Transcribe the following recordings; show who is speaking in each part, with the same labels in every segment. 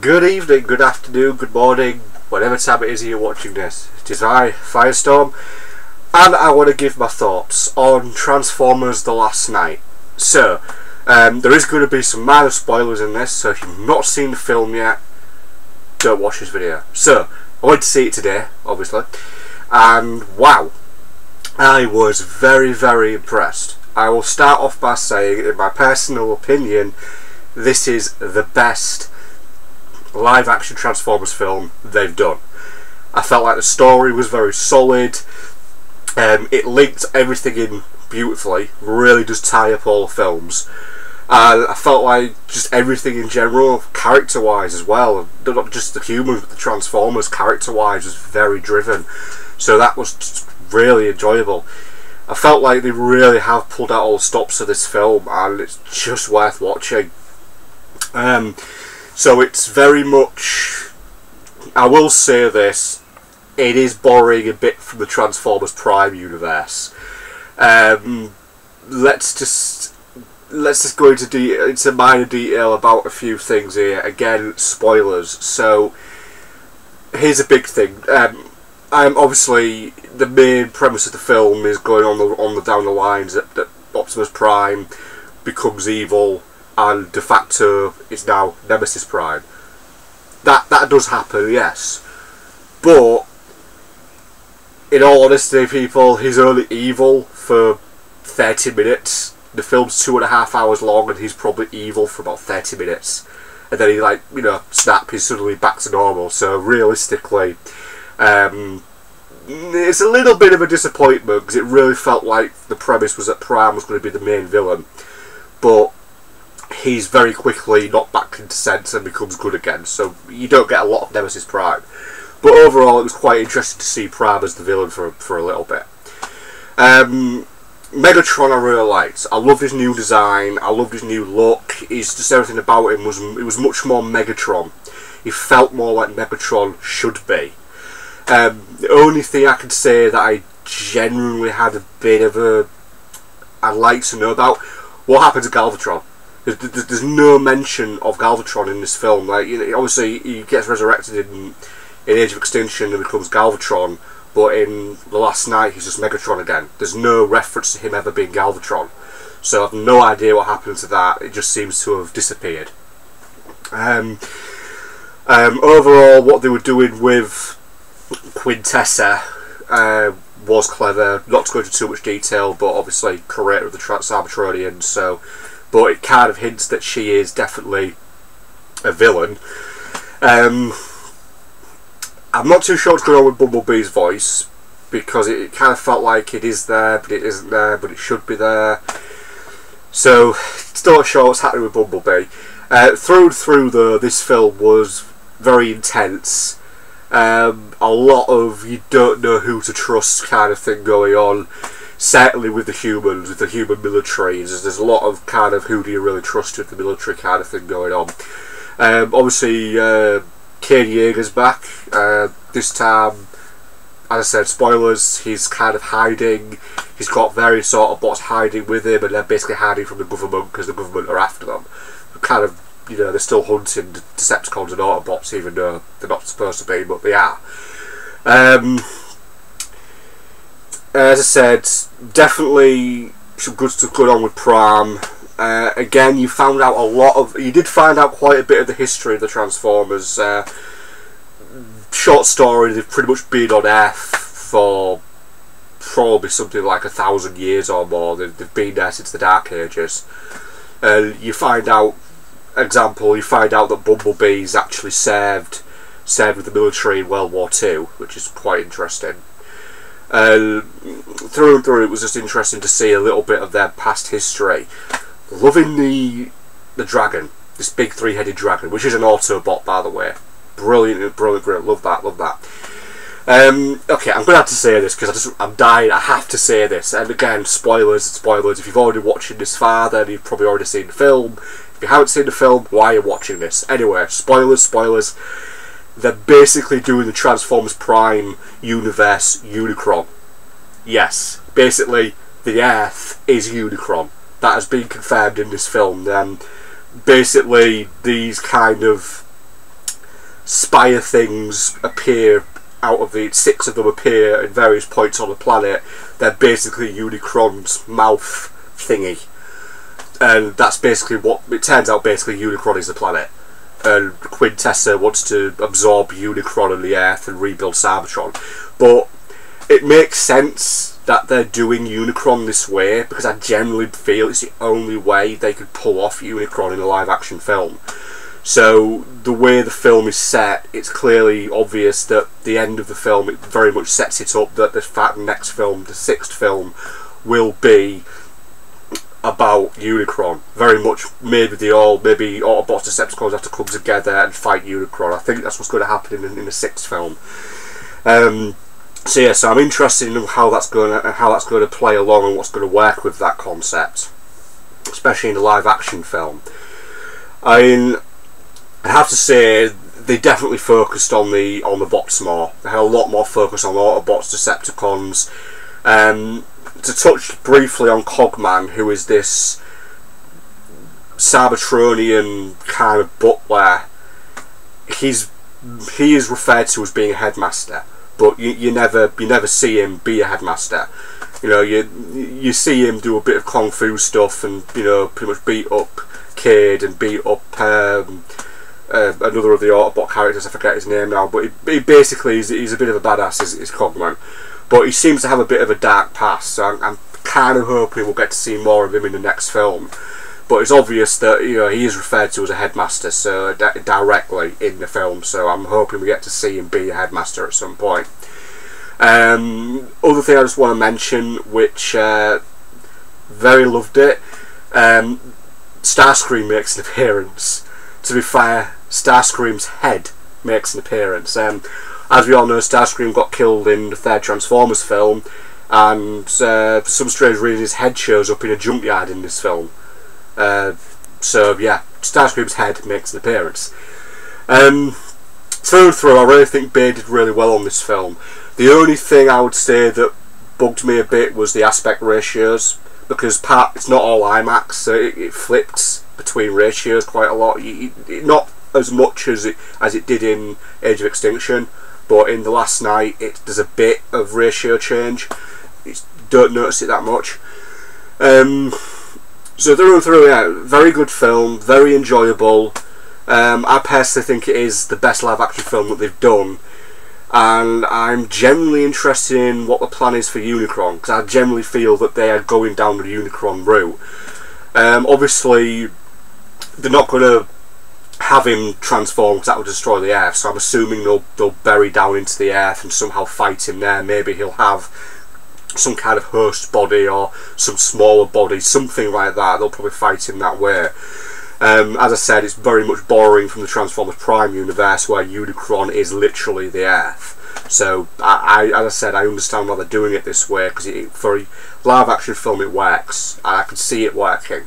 Speaker 1: Good evening, good afternoon, good morning, whatever time it is you're watching this. It is I, Firestorm, and I want to give my thoughts on Transformers The Last Knight. So, there is going to be some minor spoilers in this, so if you've not seen the film yet, don't watch this video. So, I went to see it today, obviously, and wow, I was very, very impressed. I will start off by saying, in my personal opinion, this is the best live action Transformers film they've done. I felt like the story was very solid. It linked everything in beautifully, really does tie up all the films. And I felt like just everything in general, character wise as well, not just the humans but the Transformers character wise, was very driven. So that was just really enjoyable. I felt like they really have pulled out all the stops of this film, and it's just worth watching. So it's very much, I will say this, it is borrowing a bit from the Transformers Prime universe. Let's just go into minor detail about a few things here. Again, spoilers. So here's a big thing. Obviously the main premise of the film is going on down the lines that Optimus Prime becomes evil, and de facto it's now Nemesis Prime. That does happen, yes. But in all honesty, people, he's only evil for 30 minutes. The film's 2.5 hours long, and he's probably evil for about 30 minutes. And then he, snap, he's suddenly back to normal. So realistically, it's a little bit of a disappointment, because it really felt like the premise was that Prime was going to be the main villain. But he's very quickly knocked back into sense and becomes good again, so you don't get a lot of Nemesis Prime. But overall, it was quite interesting to see Prime as the villain for a little bit. Megatron I really liked. I love his new design, I loved his new look. It's just everything about him was much more Megatron. He felt more like Megatron should be. The only thing I could say that I genuinely had a bit of I'd like to know about, what happened to Galvatron? There's no mention of Galvatron in this film. Like, obviously he gets resurrected in Age of Extinction and becomes Galvatron, but in The Last Knight he's just Megatron again. There's no reference to him ever being Galvatron, so I've no idea what happened to that. It just seems to have disappeared. Overall, what they were doing with Quintessa was clever. Not to go into too much detail, but obviously creator of the Cybertronians, so. But it kind of hints that she is definitely a villain. I'm not too sure what's going on with Bumblebee's voice, because it kind of felt like it is there, but it isn't there, but it should be there. So, still not sure what's happening with Bumblebee. Through and through, though, this film was very intense. A lot of you don't know who to trust kind of thing going on. Certainly with the humans, with the human military, there's a lot of kind of who do you really trust with the military kind of thing going on. Obviously, Kane Yeager's back. This time, as I said, spoilers, he's kind of hiding. He's got various sort of bots hiding with him, and they're basically hiding from the government because the government are after them. Kind of, they're still hunting Decepticons and Autobots, even though they're not supposed to be, but they are. As I said, definitely some good stuff going on with Prime. Again, you found out you did find out quite a bit of the history of the Transformers. Short story, they've pretty much been on Earth for probably something like 1,000 years or more. They've been there since the Dark Ages. You find out that Bumblebee's actually served with the military in World War II, which is quite interesting. Through and through, it was just interesting to see a little bit of their past history. Loving the dragon, this big three-headed dragon, which is an Autobot, by the way. Brilliant, brilliant, love that. Okay, I'm going to have to say this because I'm dying. I have to say this, and again, spoilers. If you've already watched this far, then you've probably already seen the film. If you haven't seen the film, why are you watching this? Anyway, spoilers. They're basically doing the Transformers Prime universe Unicron. Yes, basically the Earth is Unicron. That has been confirmed in this film. Basically, these kind of spire things appear out of the 6 of them appear in various points on the planet. They're basically Unicron's mouth thingy, and that's basically what it turns out. Basically, Unicron is the planet, and Quintessa wants to absorb Unicron and the Earth and rebuild Cybertron. But it makes sense that they're doing Unicron this way, because I generally feel it's the only way they could pull off Unicron in a live-action film. So the way the film is set, it's clearly obvious that the end of the film, it very much sets it up that the next film, the 6th film, will be about Unicron. Very much maybe Autobots, Decepticons have to come together and fight Unicron. I think that's what's going to happen in the 6th film. So yeah, so I'm interested in how that's going to play along and what's going to work with that concept, especially in the live action film. I have to say they definitely focused on the bots more. They had a lot more focus on Autobots, Decepticons. To touch briefly on Cogman, who is this Cybertronian kind of butler, he is referred to as being a headmaster, but you never see him be a headmaster. You know, you see him do a bit of kung fu stuff and, you know, pretty much beat up Cade and beat up another of the Autobot characters. I forget his name now, but he basically he's a bit of a badass. Is Cogman, but he seems to have a bit of a dark past. So I'm kind of hoping we'll get to see more of him in the next film. But it's obvious that, you know, he is referred to as a headmaster, so directly in the film. So I'm hoping we get to see him be a headmaster at some point. Other thing I just want to mention, which very loved it. Starscream makes an appearance. To be fair, Starscream's head makes an appearance. As we all know, Starscream got killed in the 3rd Transformers film, and for some strange reason his head shows up in a junkyard in this film. So yeah, Starscream's head makes an appearance. Through and through, I really think Bay did really well on this film. The only thing I would say that bugged me a bit was the aspect ratios, because it's not all IMAX, so it flipped between ratios quite a lot. Not as much as it did in Age of Extinction, but in The Last Knight there's a bit of ratio change. You don't notice it that much. So through and through, yeah, very good film, very enjoyable. I personally think it is the best live action film that they've done, and I'm genuinely interested in what the plan is for Unicron, because I generally feel that they are going down the Unicron route. Obviously they're not going to have him transform, because that would destroy the Earth, so I'm assuming they'll bury down into the Earth and somehow fight him there. Maybe he'll have some kind of host body or some smaller body, something like that. They'll probably fight him that way. As I said, it's very much borrowing from the Transformers Prime universe, where Unicron is literally the Earth. So, as I said, I understand why they're doing it this way, because for a live-action film it works, and I can see it working.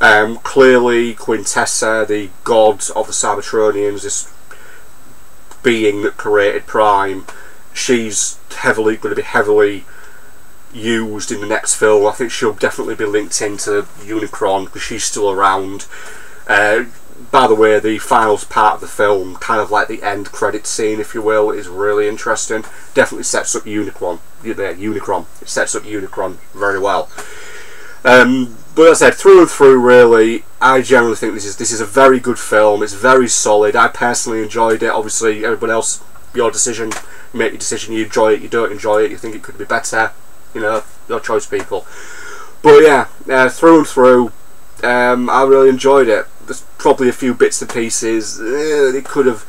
Speaker 1: Clearly, Quintessa, the god of the Cybertronians, this being that created Prime, she's going to be heavily used in the next film. I think she'll definitely be linked into Unicron, because she's still around. By the way, the final part of the film, kind of like the end credit scene, if you will, is really interesting. Definitely sets up Unicron. It sets up Unicron very well. But as I said, through and through, really, I generally think this is a very good film. It's very solid. I personally enjoyed it. Obviously, everyone else, your decision. You make your decision. You enjoy it. You don't enjoy it. You think it could be better. You know, your choice, people. But yeah, through and through, I really enjoyed it. There's probably a few bits and pieces. It could have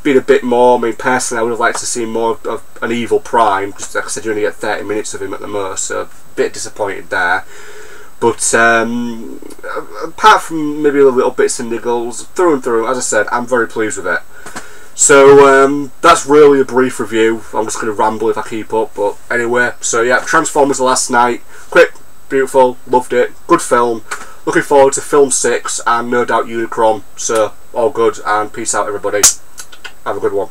Speaker 1: been a bit more. I mean, personally, I would have liked to see more of an evil Prime, because like I said, you only get 30 minutes of him at the most, so a bit disappointed there. But apart from maybe a little bits and niggles, through and through, as I said, I'm very pleased with it. So that's really a brief review. I'm just going to ramble if I keep up, but anyway, so yeah, Transformers The Last Knight, quick, beautiful, loved it, good film. Looking forward to film 6 and no doubt Unicron. So all good, and peace out everybody. Have a good one.